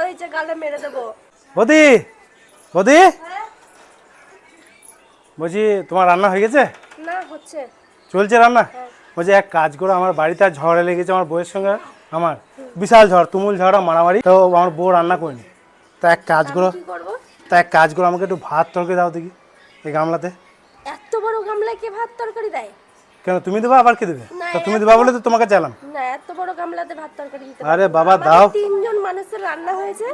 রয়েছে গালে মেরে দেবো। বৌদি বৌদি বলছি তোমার রান্না হয়ে গেছে? না হচ্ছে। চলছে রান্না? বলছি এক কাজ করো, আমার বাড়িতে আর ঝগড়া লেগেছে আমার বউয়ের সঙ্গে। আমার বিশাল ঝড়, তুমুল ঝড়, মারামারি। তো আমার বউ রান্না করেনি। তা এক কাজ করো, কি করব? আমাকে একটু ভাত তরকারি দাও দেখি এই গামলাতে। এত বড় গামলায় কে ভাত তরকারি দেয়? কেন তুমি দেবা আবার কে দেবে? না, তা তুমি দেবা বলে তো তোমাকে চাইলাম। না, এত বড় গামলাতে ভাত তরকারি দিতে আরে পারবো না। বাবা আমাদের দাও। 3 জন মানুষের রান্না হয়েছে,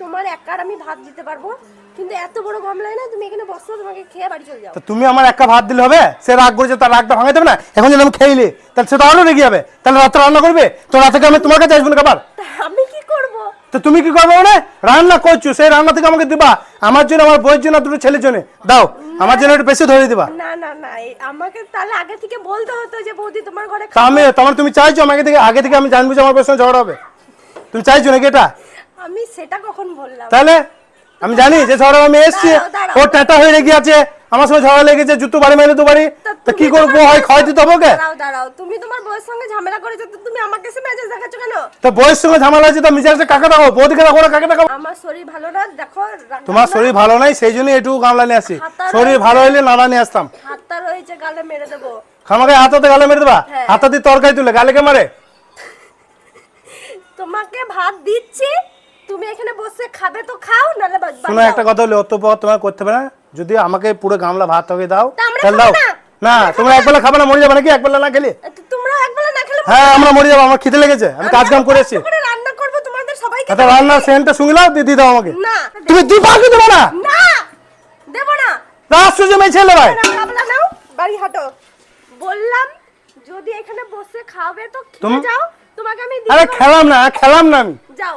তোমার একার আমি ভাত দিতে পারবো, কিন্তু এত বড় গামলায় না। তুমি এখানে বসো, তোমাকে খেয়ে বাড়ি চলে যাও। তা তুমি আমার একটা ভাত দিলে হবে? সে রাগ করেছে, তার রাগটা ভাঙাই দেবে না? এখন যদি আমি খেইলে তাহলে সে তো আরো রেগে যাবে। তাহলে রাত্রে রান্না করবে তো, রাতে আমি তোমার কাছে আসবো না খাবার। তা আমি কি করব? তো তুমি কি করবে? মানে রান্না করছো, সেই রান্না থেকে আমাকে দিবা। আমার জন্য, আমার বউয়ের জন্য, দুটো ছেলের জন্য দাও। আমার জন্য একটু বেশি ধরে দিবা। না না না, আমাকে তাহলে আগে থেকে বলতে হতো যে বৌদি তোমার ঘরে তা আমি তোমার, তুমি চাইছো আমাকে থেকে আগে থেকে আমি জানবো যে আমার বউয়ের সঙ্গে ঝগড়া হবে? তুমি চাইছো নাকি এটা? আমি সেটা কখন বললাম? তাহলে আমি জানি যে ঝগড়া আমি এসছি, দাঁড়াও, ও টাটা হয়ে রেগে আছে, আমার সঙ্গে ঝগড়া লেগেছে, জুতো বাড়ি মাইলে তো বাড়ি। তা কি করবো, হয় খাওয়াই দিতে হবে ওকে। দাঁড়াও, তুমি তোমার বউয়ের সঙ্গে ঝামেলা করেছো, তো তুমি আমাকে এসে মেজাজ দেখাচ্ছ কেন? তো বউয়ের সঙ্গে ঝামেলা আছে, তো মিজাজে কাকে দেখাবো? বৌদিকে দেখো না, কাকে দেখাবো? আমার শরীর ভালো না, দেখো। তোমার শরীর ভালো নাই, সেই জন্য একটু গামলা নিয়ে আসি। শরীর ভালো হইলে নাড়া নিয়ে আসতাম। হাতটা রয়েছে, গালে মেরে দেবো। আমাকে হাতাতে গালে মেরে দেবা? হাতাতে তরকারি তুলে গালে কে মারে? তোমাকে ভাত দিচ্ছি, তুমি এখানে বসে খাবে তো খাও, নালে শোনো একটা কথা হলো, অত পথ তোমার করতে হবে না। যদি আমাকে পুরো গামলা ভাত তরকারি দাও তা আমরা তাহলে দাও। খাবো না। না তোমরা একবেলা খাবে না, মরে যাবে নাকি একবেলা না খেলে? তোমরা একবেলা না খেলে হ্যাঁ আমরা মরে যাবো, আমার খিদে লেগেছে, আমি কাজ কাম করে এসেছি। করে রান্না করব তোমাদের সবাইকে। আচ্ছা রান্নার সেন্টটা শুনলাম, দিয়ে দাও আমাকে। না তুমি দিবা কি দেবো না? না, দেব না। আশ্চর্য মেয়ে ছেলে ভাই। গামলা নাও, বাড়ি হাঁটো। বললাম যদি এখানে বসে খাবে তো খেয়ে যাও, তোমাকে আমি আরে দিতে খেলাম না, খেলাম না আমি। যাও।